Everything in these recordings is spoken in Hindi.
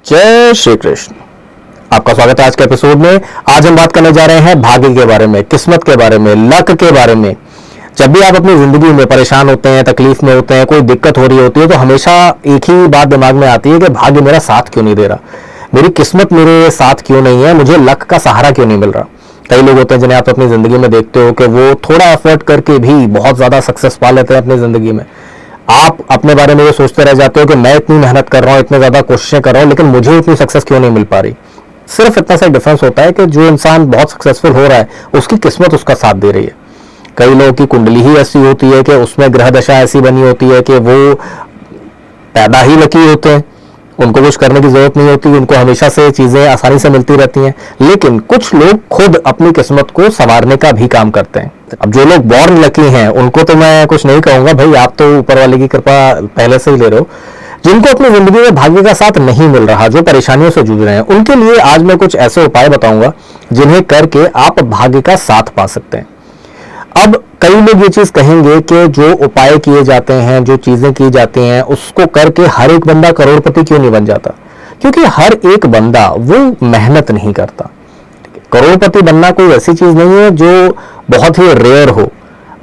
जय श्री कृष्ण। आपका स्वागत है आज के एपिसोड में। आज हम बात करने जा रहे हैं भाग्य के बारे में, किस्मत के बारे में, लक के बारे में। जब भी आप अपनी जिंदगी में परेशान होते हैं, तकलीफ में होते हैं, कोई दिक्कत हो रही होती है, तो हमेशा एक ही बात दिमाग में आती है कि भाग्य मेरा साथ क्यों नहीं दे रहा, मेरी किस्मत मेरे साथ क्यों नहीं है, मुझे लक का सहारा क्यों नहीं मिल रहा। कई लोग होते हैं जिन्हें आप अपनी जिंदगी में देखते हो कि वो थोड़ा एफर्ट करके भी बहुत ज्यादा सक्सेस पा लेते हैं अपनी जिंदगी में। आप अपने बारे में ये सोचते रह जाते हो कि मैं इतनी मेहनत कर रहा हूं, इतने ज्यादा कोशिशें कर रहा हूं, लेकिन मुझे इतनी सक्सेस क्यों नहीं मिल पा रही। सिर्फ इतना सा डिफरेंस होता है कि जो इंसान बहुत सक्सेसफुल हो रहा है उसकी किस्मत उसका साथ दे रही है। कई लोगों की कुंडली ही ऐसी होती है कि उसमें ग्रह दशा ऐसी बनी होती है कि वो पैदा ही लकी होते हैं, उनको कुछ करने की जरूरत नहीं होती, उनको हमेशा से चीजें आसानी से मिलती रहती हैं। लेकिन कुछ लोग खुद अपनी किस्मत को संवारने का भी काम करते हैं। अब जो लोग बॉर्न लकी हैं उनको तो मैं कुछ नहीं कहूंगा, भाई आप तो ऊपर वाले की कृपा पहले से ही ले रहे हो। जिनको अपनी जिंदगी में भाग्य का साथ नहीं मिल रहा, जो परेशानियों से जूझ रहे हैं, उनके लिए आज मैं कुछ ऐसे उपाय बताऊंगा जिन्हें करके आप भाग्य का साथ पा सकते हैं। अब कई लोग ये चीज कहेंगे कि जो उपाय किए जाते हैं, जो चीजें की जाती हैं, उसको करके हर एक बंदा करोड़पति क्यों नहीं बन जाता। क्योंकि हर एक बंदा वो मेहनत नहीं करता। करोड़पति बनना कोई ऐसी चीज नहीं है जो बहुत ही रेयर हो।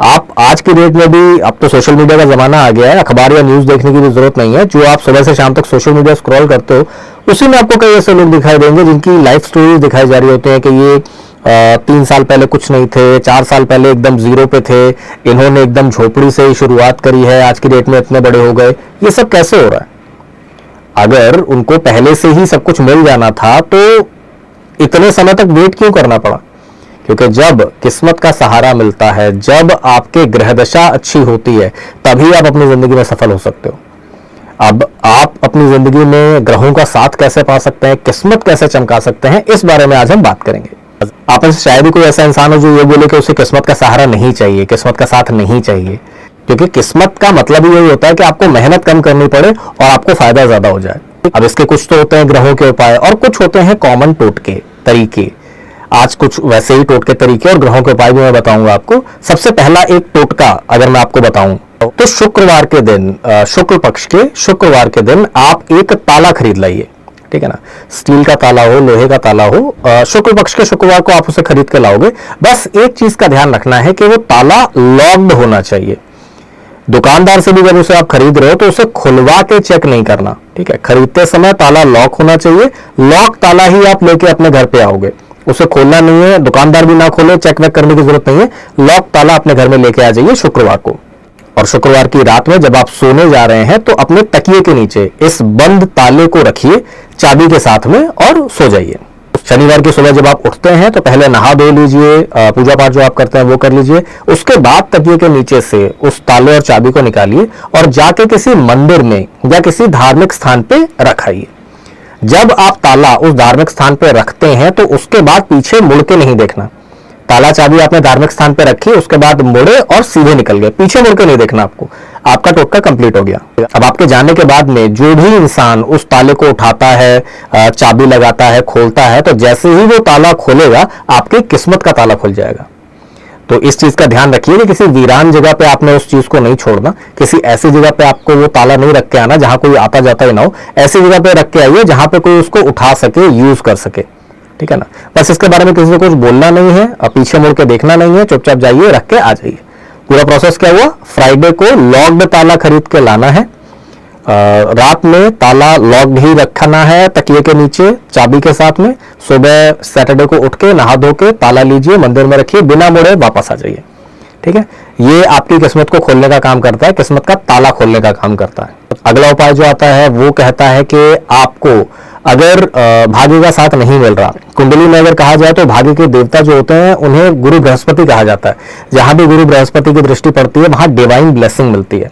आप आज की डेट में भी, अब तो सोशल मीडिया का जमाना आ गया है, अखबार या न्यूज देखने की भी जरूरत नहीं है। जो आप सुबह से शाम तक सोशल मीडिया स्क्रॉल करते हो उसी में आपको कई ऐसे लोग दिखाई देंगे जिनकी लाइफ स्टोरीज दिखाई जा रही होती है कि ये 3 साल पहले कुछ नहीं थे, 4 साल पहले एकदम जीरो पे थे, इन्होंने एकदम झोपड़ी से ही शुरुआत करी है, आज की डेट में इतने बड़े हो गए। ये सब कैसे हो रहा है। अगर उनको पहले से ही सब कुछ मिल जाना था तो इतने समय तक वेट क्यों करना पड़ा। क्योंकि जब किस्मत का सहारा मिलता है, जब आपके ग्रह दशा अच्छी होती है, तभी आप अपनी जिंदगी में सफल हो सकते हो। अब आप अपनी जिंदगी में ग्रहों का साथ कैसे पा सकते हैं, किस्मत कैसे चमका सकते हैं, इस बारे में आज हम बात करेंगे। आप में से शायद ही कोई ऐसा इंसान हो जो ये बोले कि उसे किस्मत का सहारा नहीं चाहिए, किस्मत का साथ नहीं चाहिए। क्योंकि किस्मत का मतलब ही यही होता है कि आपको मेहनत कम करनी पड़े और आपको फायदा ज्यादा हो जाए। अब इसके कुछ तो होते हैं ग्रहों के उपाय और कुछ होते हैं कॉमन टोटके तरीके। आज कुछ वैसे ही टोटके तरीके और ग्रहों के उपाय भी मैं बताऊंगा आपको। सबसे पहला एक टोटका अगर मैं आपको बताऊं तो शुक्रवार के दिन, शुक्ल पक्ष के शुक्रवार के दिन आप एक ताला खरीद लाइए। ठीक है ना, स्टील का ताला हो, लोहे का ताला हो, शुक्ल पक्ष के शुक्रवार को आप उसे खरीद के लाओगे। बस एक चीज का ध्यान रखना है कि वो ताला लॉक्ड होना चाहिए। दुकानदार से भी जब उसे आप खरीद रहे हो तो उसे खुलवा के चेक नहीं करना। ठीक है, खरीदते समय ताला लॉक होना चाहिए। लॉक ताला ही आप लेके अपने घर पे आओगे, उसे खोलना नहीं है, दुकानदार भी ना खोले, चेक वेक करने की जरूरत नहीं है। लॉक ताला अपने घर में लेके आ जाइए शुक्रवार को। और शुक्रवार की रात में जब आप सोने जा रहे हैं तो अपने तकिए के नीचे इस बंद ताले को रखिए चाबी के साथ में और सो जाइए। शनिवार की सुबह जब आप उठते हैं तो पहले नहा धो लीजिए, पूजा पाठ जो आप करते हैं वो कर लीजिए। उसके बाद तकिए के नीचे से उस ताले और चाबी को निकालिए और जाके किसी मंदिर में या किसी धार्मिक स्थान पे रखाइए। जब आप ताला उस धार्मिक स्थान पे रखते हैं तो उसके बाद पीछे मुड़ के नहीं देखना। ताला चाबी आपने धार्मिक स्थान पे रखी, उसके बाद मुड़े और सीधे निकल गए, पीछे मुड़ के नहीं देखना आपको। आपका टोटका कंप्लीट हो गया। अब आपके जाने के बाद में जो भी इंसान उस ताले को उठाता है, चाबी लगाता है, खोलता है, तो जैसे ही वो ताला खोलेगा आपकी किस्मत का ताला खुल जाएगा। तो इस चीज का ध्यान रखिए कि किसी वीरान जगह पे आपने उस चीज को नहीं छोड़ना। किसी ऐसी जगह पे आपको वो ताला नहीं रख के आना जहां कोई आता जाता ही ना हो। ऐसी जगह पे रख के आइए जहां पे कोई उसको उठा सके, यूज कर सके। ठीक है ना, बस इसके बारे में किसी को कुछ बोलना नहीं है और पीछे मुड़ के देखना नहीं है, चुपचाप जाइए, रख के आ जाइए। पूरा प्रोसेस क्या हुआ, फ्राइडे को लॉक्ड ताला खरीद के लाना है, रात में ताला लॉक्ड ही रखना है तकिए के नीचे चाबी के साथ में। सुबह सैटरडे को उठ के नहा धो के ताला लीजिए, मंदिर में रखिए, बिना मुड़े वापस आ जाइए। ठीक है, ये आपकी किस्मत को खोलने का काम करता है, किस्मत का ताला खोलने का काम करता है। अगला उपाय जो आता है वो कहता है कि आपको अगर भाग्य का साथ नहीं मिल रहा, कुंडली में अगर कहा जाए तो भाग्य के देवता जो होते हैं उन्हें गुरु बृहस्पति कहा जाता है। जहां भी गुरु बृहस्पति की दृष्टि पड़ती है वहां डिवाइन ब्लेसिंग मिलती है।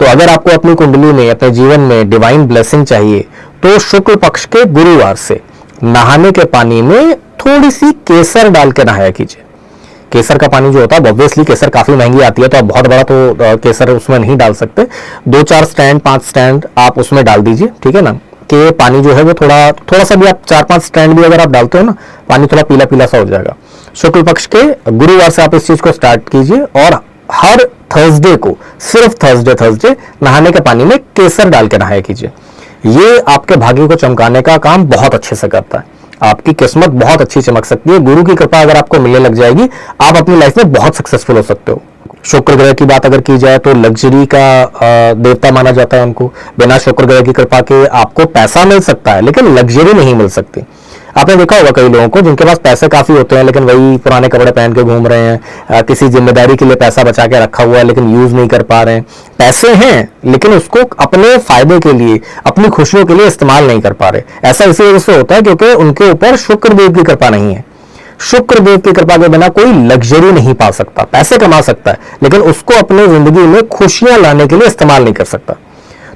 तो अगर आपको अपनी कुंडली में, अपने जीवन में डिवाइन ब्लेसिंग चाहिए तो शुक्ल पक्ष के गुरुवार से नहाने के पानी में थोड़ी सी केसर डाल के नहाया कीजिए। केसर का पानी जो होता है, ऑब्वियसली केसर काफी महंगी आती है तो आप बहुत बड़ा तो केसर उसमें नहीं डाल सकते। 2-4 स्टैंड, 5 स्टैंड आप उसमें डाल दीजिए। ठीक है ना, कि पानी जो है वो थोड़ा सा भी आप 4-5 स्टैंड भी अगर आप डालते हो ना, पानी थोड़ा पीला पीला सा हो जाएगा। शुक्ल पक्ष के गुरुवार से आप इस चीज को स्टार्ट कीजिए और हर थर्सडे को, सिर्फ थर्सडे नहाने के पानी में केसर डाल के नहाया कीजिए। ये आपके भाग्य को चमकाने का काम बहुत अच्छे से करता है। आपकी किस्मत बहुत अच्छी चमक सकती है। गुरु की कृपा अगर आपको मिलने लग जाएगी, आप अपनी लाइफ में बहुत सक्सेसफुल हो सकते हो। शुक्र ग्रह की बात अगर की जाए तो लग्जरी का देवता माना जाता है उनको। बिना शुक्र ग्रह की कृपा के आपको पैसा मिल सकता है लेकिन लग्जरी नहीं मिल सकती। आपने देखा होगा कई लोगों को जिनके पास पैसे काफी होते हैं लेकिन वही पुराने कपड़े पहन के घूम रहे हैं, किसी जिम्मेदारी के लिए पैसा बचा के रखा हुआ है लेकिन यूज नहीं कर पा रहे हैं। पैसे हैं लेकिन उसको अपने फायदे के लिए, अपनी खुशियों के लिए इस्तेमाल नहीं कर पा रहे। ऐसा इसी वजह से होता है क्योंकि उनके ऊपर शुक्र देव की कृपा नहीं है। शुक्र देव की कृपा के बिना कोई लग्जरी नहीं पा सकता। पैसे कमा सकता है लेकिन उसको अपने जिंदगी में खुशियां लाने के लिए इस्तेमाल नहीं कर सकता।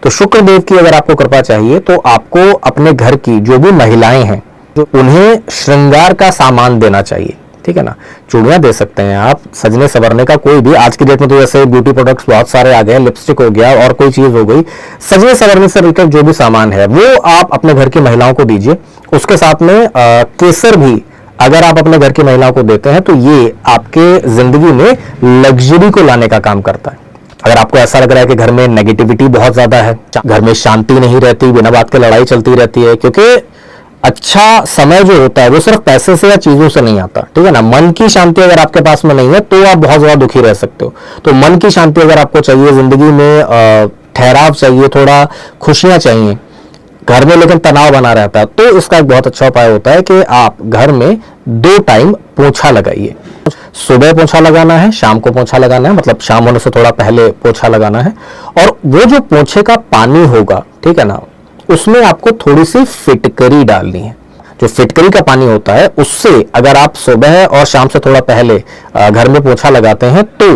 तो शुक्र देव की अगर आपको कृपा चाहिए तो आपको अपने घर की जो भी महिलाएं हैं उन्हें श्रृंगार का सामान देना चाहिए, ठीक है ना। चूड़ियां दे सकते हैं आप, सजने संवरने का कोई भी, आज की डेट में तो जैसे ब्यूटी प्रोडक्ट्स बहुत सारे आ गए, लिपस्टिक हो गया और कोई चीज हो गई, सजने संवरने से रिलेटेड जो भी सामान है वो आप अपने घर की महिलाओं को दीजिए। उसके साथ में केसर भी अगर आप अपने घर की महिलाओं को देते हैं तो ये आपके जिंदगी में लग्जरी को लाने का काम करता है। अगर आपको ऐसा लग रहा है कि घर में नेगेटिविटी बहुत ज्यादा है, घर में शांति नहीं रहती, बिना बात के लड़ाई चलती रहती है, क्योंकि अच्छा समय जो होता है वो सिर्फ पैसे से या चीजों से नहीं आता, ठीक है ना। मन की शांति अगर आपके पास में नहीं है तो आप बहुत ज्यादा दुखी रह सकते हो। तो मन की शांति अगर आपको चाहिए, जिंदगी में ठहराव चाहिए, थोड़ा खुशियां चाहिए, घर में लेकिन तनाव बना रहता है, तो इसका एक बहुत अच्छा उपाय होता है कि आप घर में 2 टाइम पोछा लगाइए। सुबह पोछा लगाना है, शाम को पोछा लगाना है, मतलब शाम होने से थोड़ा पहले पोछा लगाना है। और वो जो पोछे का पानी होगा, ठीक है ना, उसमें आपको थोड़ी सी फिटकरी डालनी है। जो फिटकरी का पानी होता है उससे अगर आप सुबह और शाम से थोड़ा पहले घर में पोछा लगाते हैं तो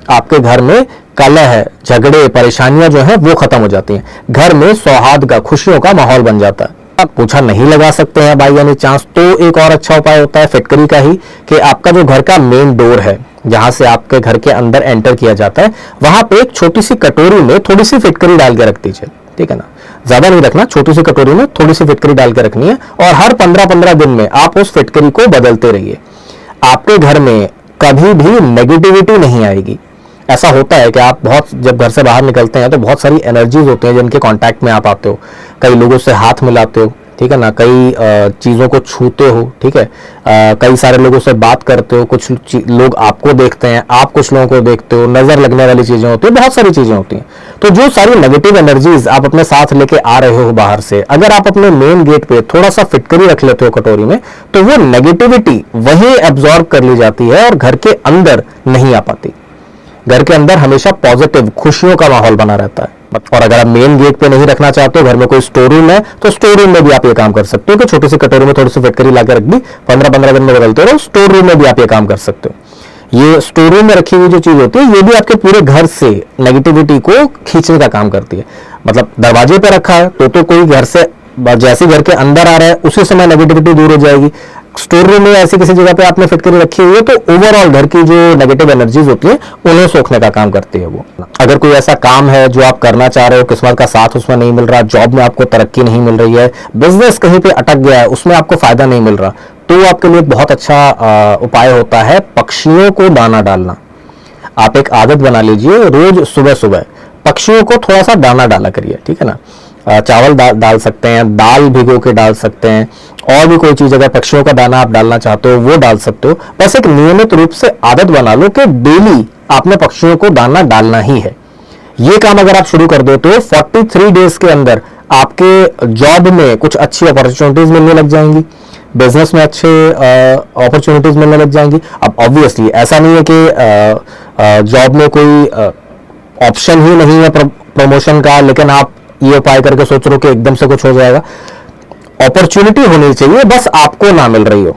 आपके घर में कलह, झगड़े, परेशानियां जो है वो खत्म हो जाती हैं। घर में सौहार्द का, खुशियों का माहौल बन जाता है। आप पोछा नहीं लगा सकते हैं बाई यानी चांस, तो एक और अच्छा उपाय होता है फिटकरी का ही, कि आपका जो घर का मेन डोर है, जहां से आपके घर के अंदर एंटर किया जाता है, वहां पे एक छोटी सी कटोरी में थोड़ी सी फिटकरी डाल के रख दीजिए, ठीक है ना। ज्यादा नहीं रखना, छोटी सी कटोरी में थोड़ी सी फिटकरी डाल के रखनी है और हर 15-15 दिन में आप उस फिटकरी को बदलते रहिए। आपके घर में कभी भी नेगेटिविटी नहीं आएगी। ऐसा होता है कि आप जब घर से बाहर निकलते हैं तो बहुत सारी एनर्जीज होती हैं जिनके कांटेक्ट में आप आते हो, कई लोगों से हाथ मिलाते हो, ठीक है ना, कई चीजों को छूते हो, ठीक है, कई सारे लोगों से बात करते हो, कुछ लोग आपको देखते हैं, आप कुछ लोगों को देखते हो, नजर लगने वाली चीजें होती है, बहुत सारी चीजें होती हैं। तो जो सारी नेगेटिव एनर्जीज आप अपने साथ लेके आ रहे हो बाहर से, अगर आप अपने मेन गेट पे थोड़ा सा फिटकरी रख लेते हो कटोरी में, तो वो नेगेटिविटी वही एब्जॉर्ब कर ली जाती है और घर के अंदर नहीं आ पाती। घर के अंदर हमेशा पॉजिटिव, खुशियों का माहौल बना रहता है। और अगर आप मेन गेट पे नहीं रखना चाहते हो, घर में कोई स्टोर रूम है, तो स्टोर रूम में भी आप ये काम कर सकते हो कि छोटी सी कटोरी में थोड़ी सी फिटकरी लाकर रख दी, 15-15 दिन में बदलते रहो, स्टोर रूम में भी आप ये काम कर सकते हो। ये स्टोर रूम में रखी हुई जो चीज होती है ये भी आपके पूरे घर से नेगेटिविटी को खींचने का काम करती है। मतलब दरवाजे पे रखा है तो कोई घर से जैसे घर के अंदर आ रहा है उसी समय नेगेटिविटी दूर हो जाएगी। स्टोर रूम में ऐसी किसी जगह पे आपने फिटकरी रखी हुई है तो ओवरऑल घर की जो नेगेटिव एनर्जीज होती है उन्हें सोखने का काम करती है वो। अगर कोई ऐसा काम है जो आप करना चाह रहे हो, किस्मत का साथ उसमें नहीं मिल रहा, जॉब में आपको तरक्की नहीं मिल रही है, बिजनेस कहीं पे अटक गया है, उसमें आपको फायदा नहीं मिल रहा, तो आपके लिए बहुत अच्छा उपाय होता है पक्षियों को दाना डालना। आप एक आदत बना लीजिए, रोज सुबह सुबह पक्षियों को थोड़ा सा दाना डाला करिए, ठीक है ना। चावल डाल सकते हैं, दाल भिगो के डाल सकते हैं, और भी कोई चीज अगर पक्षियों का दाना आप डालना चाहते हो वो डाल सकते हो। बस एक नियमित रूप से आदत बना लो कि डेली आपने पक्षियों को दाना डालना ही है। ये काम अगर आप शुरू कर देते हो 43 डेज के अंदर आपके जॉब में कुछ अच्छी अपॉर्चुनिटीज मिलने लग जाएंगी, बिजनेस में अच्छे अपॉर्चुनिटीज मिलने लग जाएंगी। अब ऑब्वियसली ऐसा नहीं है कि जॉब में कोई ऑप्शन ही नहीं है प्रमोशन का, लेकिन आप ये उपाय करके सोच रहे हो कि एकदम से कुछ हो जाएगा। अपॉर्चुनिटी होनी चाहिए, बस आपको ना मिल रही हो,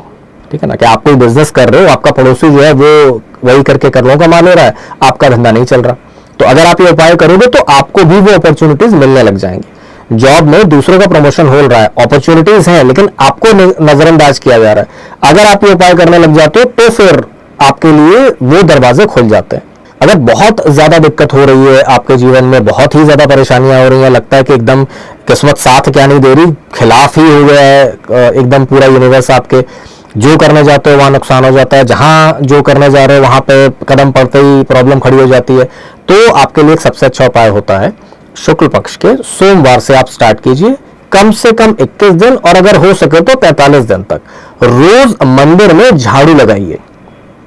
ठीक है ना। कि आप कोई बिजनेस कर रहे हो, आपका पड़ोसी जो है वो वही करके करोड़ों कमा ले रहा है, आपका धंधा नहीं चल रहा, तो अगर आप ये उपाय करोगे तो आपको भी वो अपॉर्चुनिटीज मिलने लग जाएंगी। जॉब में दूसरों का प्रमोशन हो रहा है, अपॉर्चुनिटीज हैं, लेकिन आपको नजरअंदाज किया जा रहा है। अगर आप ये उपाय करने लग जाते हो तो फिर आपके लिए वो दरवाजे खुल जाते हैं। अगर बहुत ज्यादा दिक्कत हो रही है आपके जीवन में, बहुत ही ज्यादा परेशानियां हो रही हैं, लगता है कि एकदम किस्मत साथ क्या नहीं दे रही, खिलाफ ही हो गया है एकदम पूरा यूनिवर्स आपके, जो करने जाते हो वहां नुकसान हो जाता है, जहां जो करने जा रहे हो वहां पे कदम पड़ते ही प्रॉब्लम खड़ी हो जाती है, तो आपके लिए एक सबसे अच्छा उपाय होता है शुक्ल पक्ष के सोमवार से आप स्टार्ट कीजिए कम से कम 21 दिन और अगर हो सके तो 43 दिन तक रोज मंदिर में झाड़ू लगाइए,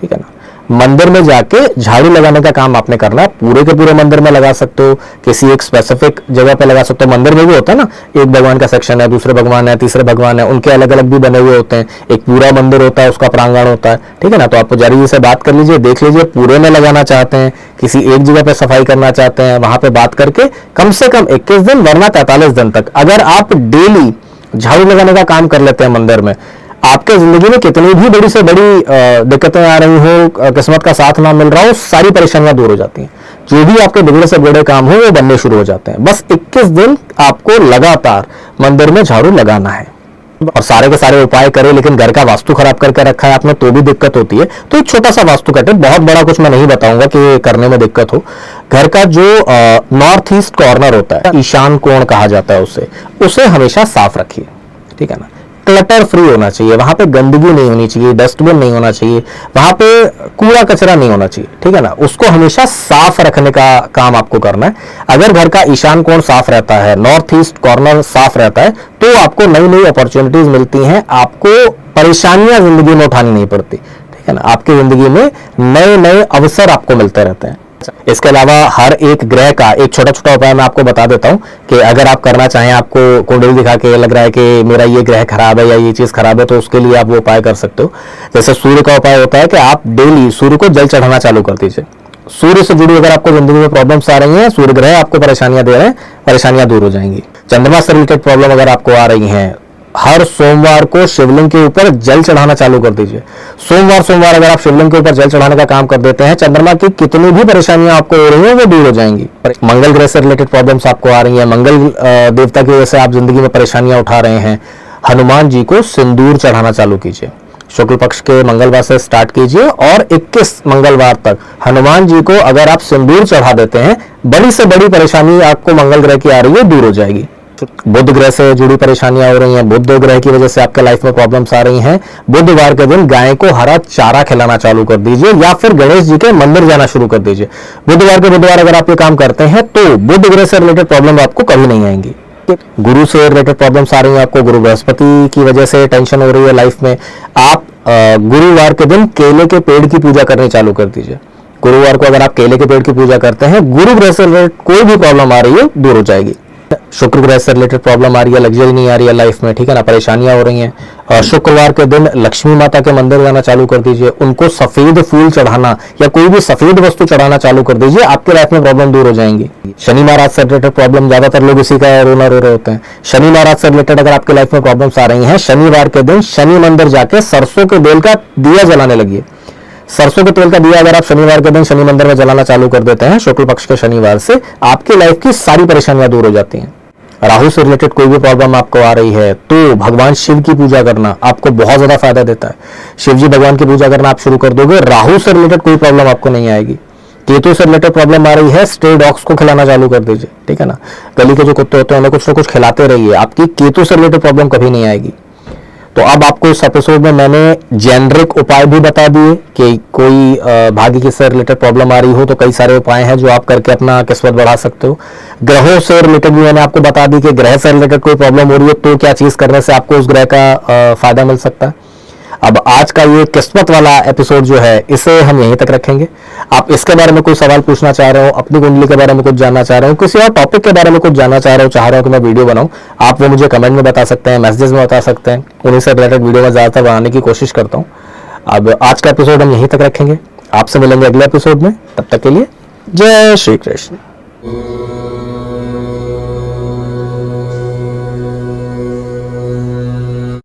ठीक है ना। मंदिर में जाके झाड़ू लगाने का काम आपने करना है। पूरे के पूरे मंदिर में लगा सकते हो, किसी एक स्पेसिफिक जगह पे लगा सकते हो। मंदिर में भी होता है ना, एक भगवान का सेक्शन है, दूसरे भगवान है, तीसरे भगवान है, उनके अलग अलग भी बने हुए होते हैं। एक पूरा मंदिर होता है, उसका प्रांगण होता है, ठीक है ना। तो आप पुजारी जी से बात कर लीजिए, देख लीजिए पूरे में लगाना चाहते हैं, किसी एक जगह पे सफाई करना चाहते हैं, वहां पे बात करके कम से कम 21 दिन वरना 43 दिन तक अगर आप डेली झाड़ू लगाने का काम कर लेते हैं मंदिर में, आपके जिंदगी में कितनी भी बड़ी से बड़ी दिक्कतें आ रही हो, किस्मत का साथ ना मिल रहा हो, सारी परेशानियां दूर हो जाती हैं। जो भी आपके बिगड़े से बिगड़े काम हो वो बनने शुरू हो जाते हैं। बस 21 दिन आपको लगातार मंदिर में झाड़ू लगाना है और सारे के सारे उपाय करें, लेकिन घर का वास्तु खराब करके रखा है आपने तो भी दिक्कत होती है। तो एक छोटा सा वास्तु कट है, बहुत बड़ा कुछ मैं नहीं बताऊंगा कि करने में दिक्कत हो। घर का जो नॉर्थ ईस्ट कॉर्नर होता है, ईशान कोण कहा जाता है, उसे हमेशा साफ रखिए, ठीक है ना। क्लटर फ्री होना चाहिए, वहां पे गंदगी नहीं होनी चाहिए, डस्टबिन नहीं होना चाहिए, वहां पे कूड़ा कचरा नहीं होना चाहिए, ठीक है ना। उसको हमेशा साफ रखने का काम आपको करना है। अगर घर का ईशान कोण साफ रहता है, नॉर्थ ईस्ट कॉर्नर साफ रहता है, तो आपको नई नई अपॉर्चुनिटीज मिलती हैं, आपको परेशानियां जिंदगी में उठानी नहीं पड़ती, ठीक है ना। आपकी जिंदगी में नए नए अवसर आपको मिलते रहते हैं। इसके अलावा हर एक ग्रह का एक छोटा छोटा उपाय मैं आपको बता देता हूं कि अगर आप करना चाहें, आपको कुंडली दिखा के लग रहा है कि मेरा ये ग्रह खराब है या ये चीज खराब है, तो उसके लिए आप वो उपाय कर सकते हो। जैसे सूर्य का उपाय होता है कि आप डेली सूर्य को जल चढ़ाना चालू कर दीजिए। सूर्य से जुड़ी अगर आपको जिंदगी में प्रॉब्लम्स आ रही हैं, सूर्य ग्रह आपको परेशानियां दे रहे हैं, परेशानियां दूर हो जाएंगी। चंद्रमा से रिलेटेड प्रॉब्लम अगर आपको आ रही हैं, हर सोमवार को शिवलिंग के ऊपर जल चढ़ाना चालू कर दीजिए। सोमवार अगर आप शिवलिंग के ऊपर जल चढ़ाने का काम कर देते हैं, चंद्रमा की कितनी भी परेशानियां आपको हो रही हैं वो दूर हो जाएंगी। मंगल ग्रह से रिलेटेड प्रॉब्लम्स आपको आ रही हैं, मंगल देवता की वजह से आप जिंदगी में परेशानियां उठा रहे हैं, हनुमान जी को सिंदूर चढ़ाना चालू कीजिए। शुक्ल पक्ष के मंगलवार से स्टार्ट कीजिए और 21 मंगलवार तक हनुमान जी को अगर आप सिंदूर चढ़ा देते हैं, बड़ी से बड़ी परेशानी आपको मंगल ग्रह की आ रही है दूर हो जाएगी। बुध ग्रह से जुड़ी परेशानियां हो रही हैं, बुध ग्रह की वजह से आपके लाइफ में प्रॉब्लम्स आ रही हैं, बुधवार के दिन गाय को हरा चारा खिलाना चालू कर दीजिए या फिर गणेश जी के मंदिर जाना शुरू कर दीजिए। बुधवार अगर आप ये काम करते हैं तो बुध ग्रह से रिलेटेड प्रॉब्लम आपको कभी नहीं आएंगी। गुरु से रिलेटेड प्रॉब्लम्स आ रही हैं, आपको गुरु बृहस्पति की वजह से टेंशन हो रही है लाइफ में, आप गुरुवार के दिन केले के पेड़ की पूजा करनी चालू कर दीजिए। गुरुवार को अगर आप केले के पेड़ की पूजा करते हैं, गुरु ग्रह से रिलेटेड कोई भी प्रॉब्लम आ रही है दूर हो जाएगी। शुक्र ग्रह से रिलेटेड प्रॉब्लम आ रही है, लग्जरी नहीं आ रही है लाइफ में, ठीक है ना, परेशानियां हो रही हैं, और शुक्रवार के दिन लक्ष्मी माता के मंदिर जाना चालू कर दीजिए, उनको सफेद फूल चढ़ाना या कोई भी सफेद वस्तु चढ़ाना चालू कर दीजिए, आपके लाइफ में प्रॉब्लम दूर हो जाएंगी। शनि महाराज से रिलेटेड प्रॉब्लम, ज्यादातर लोग इसी का रोना रो रहे होते हैं। शनि महाराज से रिलेटेड अगर आपके लाइफ में प्रॉब्लम्स आ रही हैं, शनिवार के दिन शनि मंदिर जाके सरसों के तेल का दिया जलाने लगिए। सरसों के तेल का दिया अगर आप शनिवार के दिन शनि मंदिर में जलाना चालू कर देते हैं शुक्ल पक्ष के शनिवार से, आपकी लाइफ की सारी परेशानियां दूर हो जाती हैं। राहु से रिलेटेड कोई भी प्रॉब्लम आपको आ रही है तो भगवान शिव की पूजा करना आपको बहुत ज्यादा फायदा देता है। शिव जी भगवान की पूजा करना आप शुरू कर दोगे, राहु से रिलेटेड कोई प्रॉब्लम आपको नहीं आएगी। केतु से रिलेटेड प्रॉब्लम आ रही है, स्ट्रे डॉग्स को खिलाना चालू कर दीजिए, ठीक है ना। गली के जो कुत्ते होते हैं उन्हें कुछ ना कुछ खिलाते रहिए, आपकी केतु से रिलेटेड प्रॉब्लम कभी नहीं आएगी। तो अब आपको इस एपिसोड में मैंने जेनरिक उपाय भी बता दिए कि कोई भाग्य की से रिलेटेड प्रॉब्लम आ रही हो तो कई सारे उपाय हैं जो आप करके अपना किस्मत बढ़ा सकते हो। ग्रहों से रिलेटेड भी मैंने आपको बता दी कि ग्रह से रिलेटेड कोई प्रॉब्लम हो रही है तो क्या चीज करने से आपको उस ग्रह का फायदा मिल सकता है। अब आज का ये किस्मत वाला एपिसोड जो है इसे हम यहीं तक रखेंगे। आप इसके बारे में कोई सवाल पूछना चाह रहे हो, अपनी कुंडली के बारे में कुछ जानना चाह रहे हो, किसी और टॉपिक के बारे में कुछ जानना चाह रहे हो कि मैं वीडियो बनाऊं, आप वो मुझे कमेंट में बता सकते हैं, मैसेजेस में बता सकते हैं। उन्हीं से रिलेटेड वीडियो में ज्यादातर बनाने की कोशिश करता हूँ। अब आज का एपिसोड हम यहीं तक रखेंगे, आपसे मिलेंगे अगले एपिसोड में, तब तक के लिए जय श्री कृष्ण।